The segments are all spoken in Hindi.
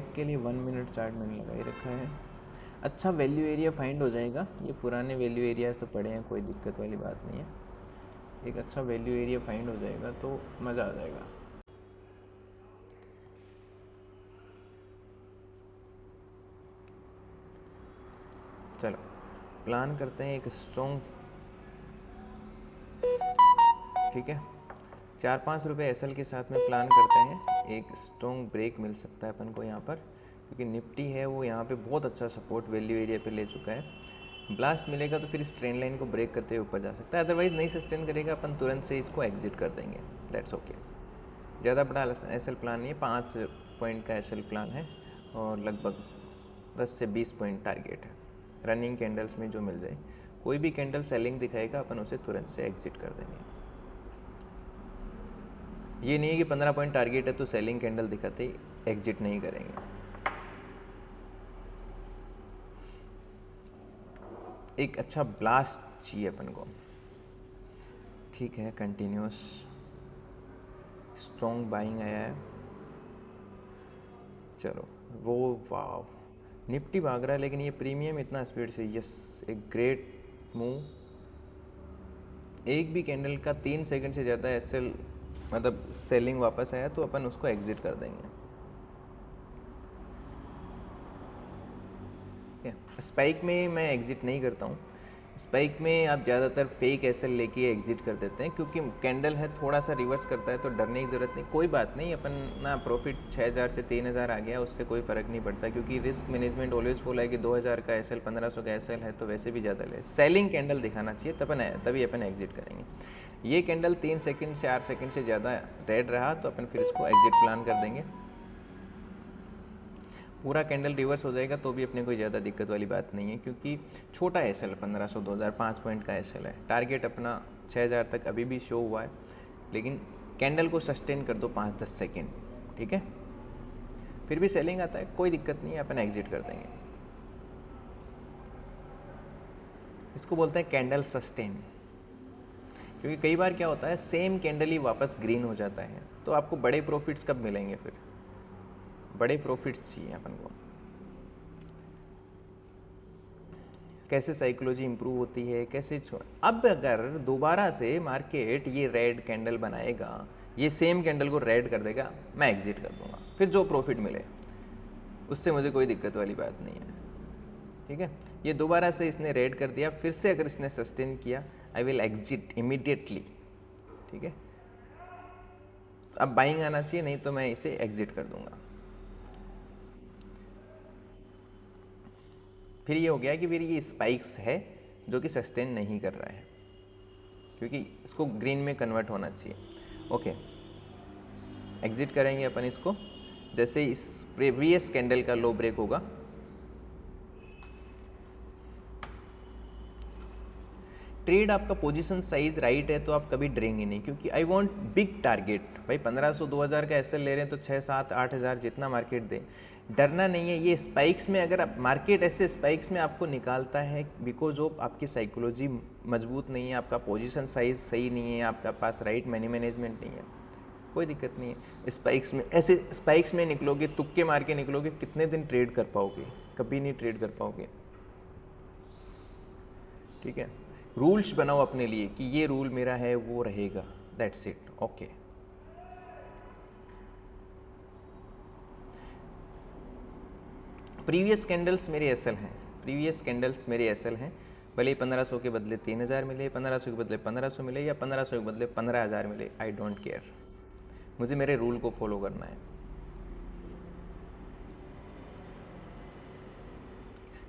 स्कैल्प के लिए 1 मिनट चार्ट मैंने लगा ही रखा है। अच्छा वैल्यू एरिया फाइंड हो जाएगा, ये पुराने वैल्यू एरियाज तो पड़े हैं, कोई दिक्कत वाली बात नहीं है। एक अच्छा वैल्यू एरिया फाइंड हो जाएगा तो मज़ा आ जाएगा। चलो प्लान करते हैं एक स्ट्रॉन्ग, ठीक है, 4-5 रुपये एसएल के साथ में प्लान करते हैं। एक स्ट्रॉन्ग ब्रेक मिल सकता है अपन को यहाँ पर, क्योंकि निफ्टी है वो यहाँ पे बहुत अच्छा सपोर्ट वैल्यू एरिया पे ले चुका है। ब्लास्ट मिलेगा तो फिर इस ट्रेंड लाइन को ब्रेक करते हुए ऊपर जा सकता है, अदरवाइज नहीं सस्टेन करेगा अपन तुरंत से इसको एग्जिट कर देंगे, दैट्स ओके। ज़्यादा बड़ा एसएल प्लान नहीं है, 5 पॉइंट का एसएल प्लान है और लगभग 10 से 20 पॉइंट टारगेट है। रनिंग कैंडल्स में जो मिल जाए, कोई भी कैंडल सेलिंग दिखाएगा अपन उसे तुरंत से एग्जिट कर देंगे। ये नहीं है कि 15 पॉइंट टारगेट है तो सेलिंग कैंडल दिखाते ही एग्जिट नहीं करेंगे। एक अच्छा ब्लास्ट चाहिए अपन को, ठीक है। कंटिन्यूस स्ट्रॉन्ग बाइंग आया है, चलो वो वाव, निफ्टी भाग रहा है लेकिन ये प्रीमियम इतना स्पीड से, यस एक ग्रेट मूव। एक भी कैंडल का 3 सेकंड से ज़्यादा एसएल मतलब सेलिंग वापस आया तो अपन उसको एग्जिट कर देंगे। स्पाइक में मैं एग्जिट नहीं करता हूँ, स्पाइक में आप ज़्यादातर फेक एसएल लेके एग्जिट कर देते हैं, क्योंकि कैंडल है थोड़ा सा रिवर्स करता है तो डरने की ज़रूरत नहीं। कोई बात नहीं, अपन ना प्रॉफिट 6000 से 3000 आ गया उससे कोई फ़र्क नहीं पड़ता, क्योंकि रिस्क मैनेजमेंट ऑलवेज बोला है कि 2000 का एसएल 1500 का एसएल है तो वैसे भी ज़्यादा ले, सेलिंग कैंडल दिखाना चाहिए तभी अपन एग्जिट करेंगे। ये कैंडल 3 सेकेंड 4 सेकेंड से ज़्यादा रेड रहा तो अपन फिर इसको एग्जिट प्लान कर देंगे। पूरा कैंडल रिवर्स हो जाएगा तो भी अपने कोई ज़्यादा दिक्कत वाली बात नहीं है, क्योंकि छोटा एसएल 1500 2000 5 पॉइंट का एसएल है। टारगेट अपना 6000 तक अभी भी शो हुआ है, लेकिन कैंडल को सस्टेन कर दो 5-10 सेकेंड, ठीक है। फिर भी सेलिंग आता है कोई दिक्कत नहीं है, अपन एग्जिट कर देंगे। इसको बोलते हैं कैंडल सस्टेन, क्योंकि कई बार क्या होता है सेम कैंडल ही वापस ग्रीन हो जाता है, तो आपको बड़े प्रॉफिट्स कब मिलेंगे? फिर बड़े प्रॉफिट्स चाहिए अपन को। कैसे साइकोलॉजी इंप्रूव होती है, कैसे अब अगर दोबारा से मार्केट ये रेड कैंडल बनाएगा, ये सेम कैंडल को रेड कर देगा, मैं एग्जिट कर दूंगा, फिर जो प्रॉफिट मिले उससे मुझे कोई दिक्कत वाली बात नहीं है, ठीक है। ये दोबारा से इसने रेड कर दिया, फिर से अगर इसने सस्टेन किया, आई विल एग्जिट इमीडिएटली, ठीक है। अब बाइंग आना चाहिए, नहीं तो मैं इसे एग्जिट कर दूंगा। फिर ये हो गया कि फिर ये स्पाइक्स है जो कि सस्टेन नहीं कर रहा है, क्योंकि इसको ग्रीन में कन्वर्ट होना चाहिए। ओके, एग्जिट करेंगे अपन इसको जैसे इस प्रीवियस कैंडल का लो ब्रेक होगा। ट्रेड आपका पोजीशन साइज राइट है तो आप कभी डरेंगे नहीं, क्योंकि आई वांट बिग टारगेट। भाई 1500 2000 का एसएल ले रहे हैं तो 6 7 8000 जितना मार्केट दे, डरना नहीं है। ये स्पाइक्स में अगर आप मार्केट ऐसे स्पाइक्स में आपको निकालता है बिकॉज ऑफ आपकी साइकोलॉजी मजबूत नहीं है, आपका पोजीशन साइज सही नहीं है, आपका पास राइट मनी मैनेजमेंट नहीं है, कोई दिक्कत नहीं है। स्पाइक्स में ऐसे स्पाइक्स में निकलोगे, तुक्के मार के निकलोगे, कितने दिन ट्रेड कर पाओगे? कभी नहीं ट्रेड कर पाओगे, ठीक है। रूल्स बनाओ अपने लिए कि ये रूल मेरा है वो रहेगा, that's it, okay. Previous candles मेरे एसएल हैं, प्रीवियस कैंडल्स मेरे एसएल हैं, भले ही 1500 के बदले 3000 मिले, 1500 के बदले 1500 मिले या 1500 के बदले 15000 मिले, आई डोंट केयर, मुझे मेरे रूल को फॉलो करना है।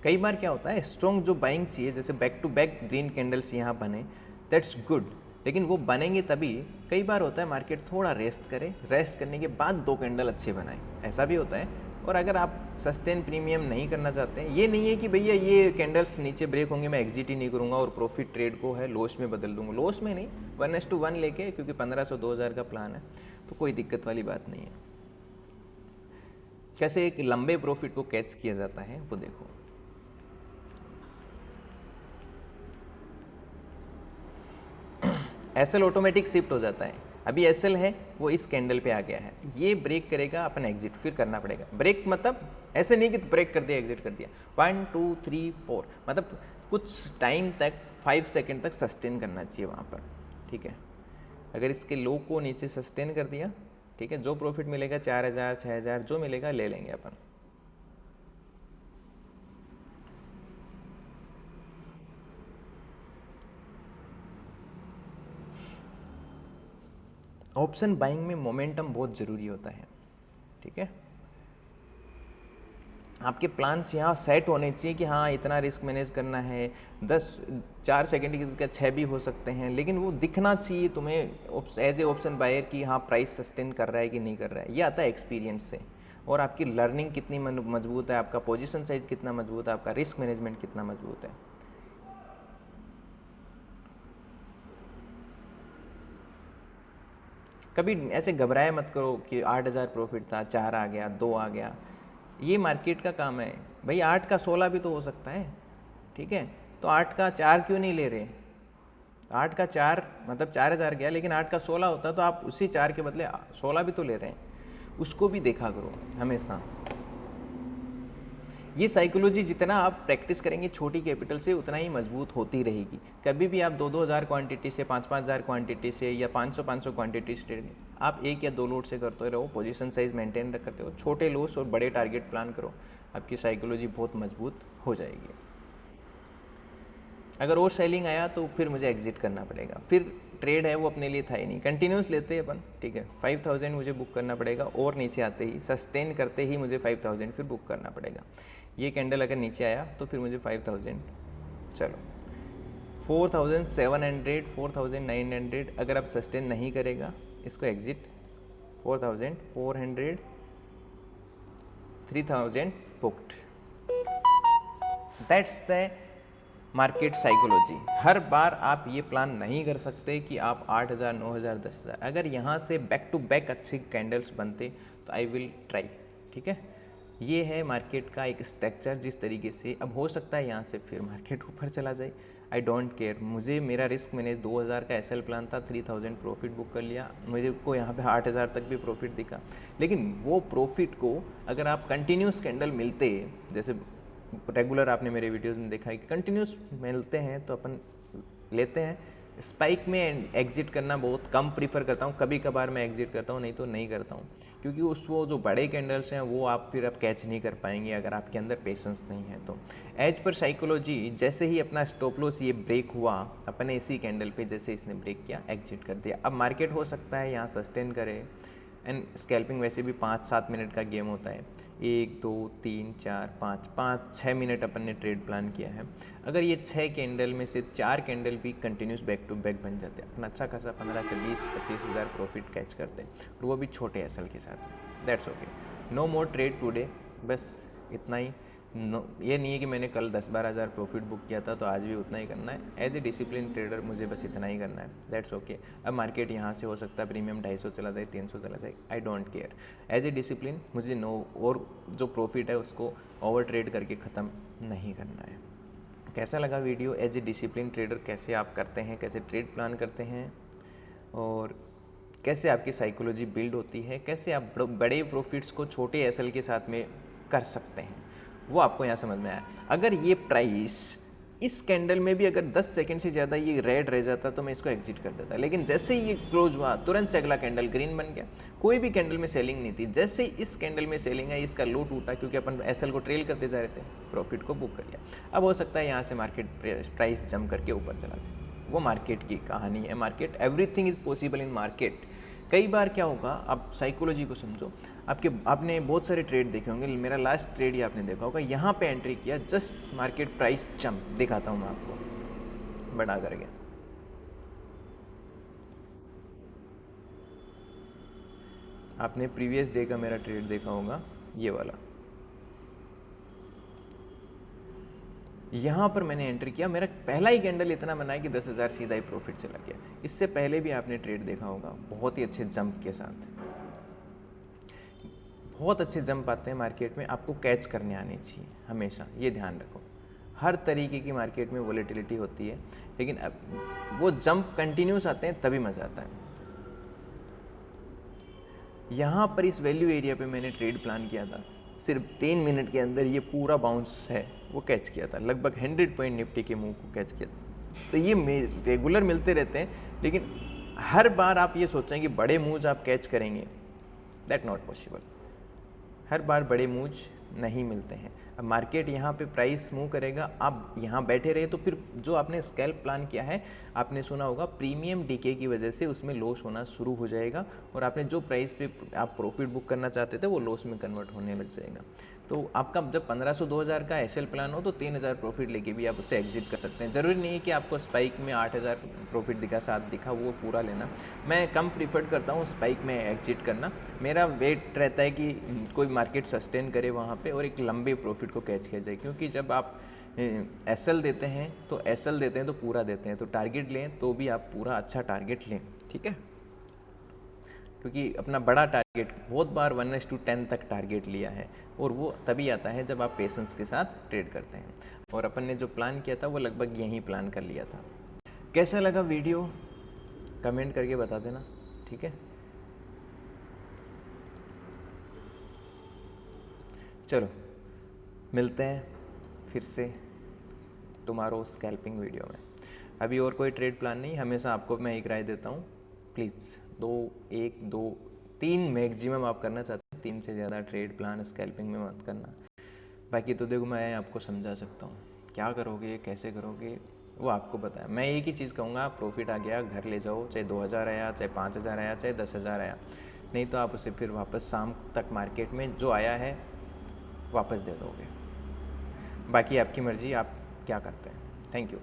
कई बार क्या होता है स्ट्रॉन्ग जो बाइंग चाहिए, जैसे back to back green candles यहाँ बने, दैट्स गुड, लेकिन वो बनेंगे तभी। कई बार होता है मार्केट थोड़ा रेस्ट करे, रेस्ट करने के बाद 2 कैंडल अच्छे बनाए, ऐसा भी होता है। और अगर आप सस्टेन प्रीमियम नहीं करना चाहते हैं, ये नहीं है कि भैया ये कैंडल्स नीचे ब्रेक होंगे मैं एग्जिट ही नहीं करूँगा और प्रॉफिट ट्रेड को है लॉस में बदल दूंगा, लॉस में नहीं, 1:1 लेके, क्योंकि 1500 2000 का प्लान है तो कोई दिक्कत वाली बात नहीं है। कैसे एक लंबे प्रॉफिट को कैच किया जाता है वो देखो। एसएल ऑटोमेटिक शिफ्ट हो जाता है, अभी एसएल है वो इस कैंडल पे आ गया है, ये ब्रेक करेगा, अपन एग्जिट फिर करना पड़ेगा। ब्रेक मतलब ऐसे नहीं कि ब्रेक कर दिया एग्जिट कर दिया, 1 2 3 4 मतलब कुछ टाइम तक 5 सेकंड तक सस्टेन करना चाहिए वहाँ पर, ठीक है। अगर इसके लो को नीचे सस्टेन कर दिया, ठीक है, जो प्रॉफिट मिलेगा 4000 6000 जो मिलेगा ले लेंगे अपन। ऑप्शन बाइंग में मोमेंटम बहुत ज़रूरी होता है, ठीक है। आपके प्लान्स यहाँ सेट होने चाहिए कि हाँ इतना रिस्क मैनेज करना है, 4 सेकंड की जगह 6 भी हो सकते हैं, लेकिन वो दिखना चाहिए तुम्हें एज ए ऑप्शन बायर कि हाँ प्राइस सस्टेन कर रहा है कि नहीं कर रहा है। ये आता है एक्सपीरियंस से, और आपकी लर्निंग कितनी मजबूत है, आपका पोजीशन साइज कितना मजबूत है, आपका रिस्क मैनेजमेंट कितना मजबूत है। कभी ऐसे घबराए मत करो कि 8000 प्रॉफिट था, 4 आ गया, 2 आ गया। ये मार्केट का काम है भाई, 8 का 16 भी तो हो सकता है, ठीक है। तो 8 का 4 क्यों नहीं ले रहे? 8 का 4 मतलब 4000 गया, लेकिन 8 का 16 होता तो आप उसी 4 के बदले 16 भी तो ले रहे हैं, उसको भी देखा करो हमेशा। ये साइकोलॉजी जितना आप प्रैक्टिस करेंगे छोटी कैपिटल से उतना ही मजबूत होती रहेगी। कभी भी आप 2-2 हज़ार क्वांटिटी से, 5-5 हज़ार क्वांटिटी से या 500-500 क्वांटिटी से आप 1 या 2 लोड से करते रहो, पोजीशन साइज मेंटेन करते हो, छोटे लॉस और बड़े टारगेट प्लान करो, आपकी साइकोलॉजी बहुत मजबूत हो जाएगी। अगर और सेलिंग आया तो फिर मुझे एग्जिट करना पड़ेगा, फिर ट्रेड है वो अपने लिए था ही नहीं, कंटिन्यूस लेते हैं अपन, ठीक है। 5000 मुझे बुक करना पड़ेगा, और नीचे आते ही सस्टेन करते ही मुझे 5000 फिर बुक करना पड़ेगा। ये कैंडल अगर नीचे आया तो फिर मुझे 5000, चलो 4700 4900 अगर आप सस्टेन नहीं करेगा इसको exit, 4400 3000 booked. That's the market psychology. हर बार आप ये प्लान नहीं कर सकते कि आप 8000 9000 10000, अगर यहाँ से बैक टू बैक अच्छे कैंडल्स बनते तो आई विल ट्राई, ठीक है। ये है मार्केट का एक स्ट्रक्चर जिस तरीके से, अब हो सकता है यहाँ से फिर मार्केट ऊपर चला जाए, आई डोंट केयर। मुझे मेरा रिस्क मैंने 2000 का एसएल प्लान था, 3000 प्रॉफिट बुक कर लिया, मुझे को यहाँ पे 8000 तक भी प्रॉफिट दिखा, लेकिन वो प्रॉफिट को अगर आप कंटिन्यूस कैंडल मिलते, जैसे रेगुलर आपने मेरे वीडियोस में देखा है कि कंटिन्यूस मिलते हैं तो अपन लेते हैं। स्पाइक में एग्जिट करना बहुत कम प्रीफर करता हूँ, कभी कभार मैं एग्जिट करता हूँ, नहीं तो नहीं करता हूँ, क्योंकि वो जो बड़े कैंडल्स हैं वो आप फिर कैच नहीं कर पाएंगे अगर आपके अंदर पेशेंस नहीं है तो। एज पर साइकोलॉजी, जैसे ही अपना स्टॉप लॉस ये ब्रेक हुआ, अपने इसी कैंडल पे जैसे इसने ब्रेक किया एग्जिट कर दिया। अब मार्केट हो सकता है यहाँ सस्टेन करे, एंड स्कैल्पिंग वैसे भी 5-7 मिनट का गेम होता है, 1 2 3 4 5-6 मिनट अपन ने ट्रेड प्लान किया है। अगर ये 6 कैंडल में से 4 कैंडल भी कंटिन्यूस बैक टू बैक बन जाते हैं, अपन अच्छा खासा 15 से 20-25 हज़ार प्रॉफिट कैच करते हैं, और वो भी छोटे एसएल के साथ। That's okay, no more trade today, बस इतना ही। ये नहीं है कि मैंने कल 10-12 हज़ार प्रॉफिट बुक किया था तो आज भी उतना ही करना है। एज ए डिसिप्लिन ट्रेडर मुझे बस इतना ही करना है, दैट्स ओके। अब मार्केट यहाँ से हो सकता है प्रीमियम 250 चला जाए, 300 चला जाए, I don't care. As a discipline मुझे और जो प्रॉफिट है उसको ओवर ट्रेड करके ख़त्म नहीं करना है। कैसा लगा video? As a discipline trader कैसे आप करते हैं, कैसे ट्रेड प्लान करते हैं, और कैसे आपकी साइकोलॉजी बिल्ड होती है, कैसे आप बड़े प्रॉफिट्स को छोटे एसएल के साथ में कर सकते हैं, वो आपको यहाँ समझ में आया। अगर ये प्राइस इस कैंडल में भी अगर 10 सेकंड से ज़्यादा ये रेड रह जाता तो मैं इसको एग्जिट कर देता, लेकिन जैसे ही ये क्लोज हुआ तुरंत से अगला कैंडल ग्रीन बन गया। कोई भी कैंडल में सेलिंग नहीं थी, जैसे ही इस कैंडल में सेलिंग आई इसका लो टूटा, क्योंकि अपन एसएल को ट्रेल करते जा रहे थे, प्रॉफिट को बुक कर लिया। अब हो सकता है यहाँ से मार्केट प्राइस जम करके ऊपर चला जाए, वो मार्केट की कहानी है। Market, everything is possible in market. कई बार क्या होगा, आप साइकोलॉजी को समझो, आपने बहुत सारे ट्रेड देखे होंगे, मेरा लास्ट ट्रेड ही आपने देखा होगा, यहाँ पे एंट्री किया, जस्ट मार्केट प्राइस जंप, दिखाता हूँ मैं आपको बड़ा करके। आपने प्रीवियस डे का मेरा ट्रेड देखा होगा, ये वाला, यहाँ पर मैंने एंट्री किया, मेरा पहला ही कैंडल इतना बना है कि 10,000 सीधा ही प्रॉफिट चला गया। इससे पहले भी आपने ट्रेड देखा होगा, बहुत ही अच्छे जंप के साथ, बहुत अच्छे जंप आते हैं मार्केट में, आपको कैच करने आने चाहिए हमेशा, ये ध्यान रखो। हर तरीके की मार्केट में वोलेटिलिटी होती है, लेकिन अब वो जंप कंटिन्यूस आते हैं तभी मज़ा आता है। यहाँ पर इस वैल्यू एरिया पे मैंने ट्रेड प्लान किया था, सिर्फ 3 मिनट के अंदर ये पूरा बाउंस है वो कैच किया था, लगभग 100 पॉइंट निफ्टी के मूव को कैच किया था। तो ये रेगुलर मिलते रहते हैं, लेकिन हर बार आप ये सोचें कि बड़े मूव्स आप कैच करेंगे, दैट नॉट पॉसिबल। हर बार बड़े मूव्स नहीं मिलते हैं। अब मार्केट यहाँ पे प्राइस मूव करेगा, आप यहाँ बैठे रहे तो फिर जो आपने स्कैल्प प्लान किया है, आपने सुना होगा प्रीमियम डीके की वजह से उसमें लॉस होना शुरू हो जाएगा, और आपने जो प्राइस पे आप प्रॉफिट बुक करना चाहते थे वो लॉस में कन्वर्ट होने लग जाएगा। तो आपका जब 1500-2000 का एसएल प्लान हो तो 3000 प्रॉफिट लेके भी आप उसे एग्जिट कर सकते हैं। ज़रूरी नहीं है कि आपको स्पाइक में 8000 प्रॉफिट दिखा, 7 दिखा, वो पूरा लेना। मैं कम प्रीफर करता हूँ स्पाइक में एग्जिट करना। मेरा वेट रहता है कि कोई मार्केट सस्टेन करे वहाँ पे और एक लंबे प्रॉफिट को कैच किया जाए, क्योंकि जब आप एसएल देते हैं तो पूरा देते हैं, तो टारगेट लें तो भी आप पूरा अच्छा टारगेट लें, ठीक है। क्योंकि अपना बड़ा टारगेट बहुत बार 1:10 तक टारगेट लिया है, और वो तभी आता है जब आप पेशेंस के साथ ट्रेड करते हैं। और अपन ने जो प्लान किया था वो लगभग यही प्लान कर लिया था। कैसा लगा वीडियो कमेंट करके बता देना, ठीक है। चलो मिलते हैं फिर से टुमारो स्कैल्पिंग वीडियो में। अभी और कोई ट्रेड प्लान नहीं, हमेशा आपको मैं एक राय देता हूँ, प्लीज़ 1 2 3 मैक्सिमम आप करना चाहते हैं, 3 से ज़्यादा ट्रेड प्लान स्कैल्पिंग में मत करना। बाकी तो देखो मैं आपको समझा सकता हूँ, क्या करोगे कैसे करोगे वो आपको पता है। मैं एक ही चीज़ कहूँगा, प्रॉफिट आ गया घर ले जाओ, चाहे 2000 आया, चाहे 5000 आया, चाहे 10,000 आया, नहीं तो आप उसे फिर वापस शाम तक मार्केट में जो आया है वापस दे दोगे। बाकी आपकी मर्ज़ी, आप क्या करते हैं। Thank you.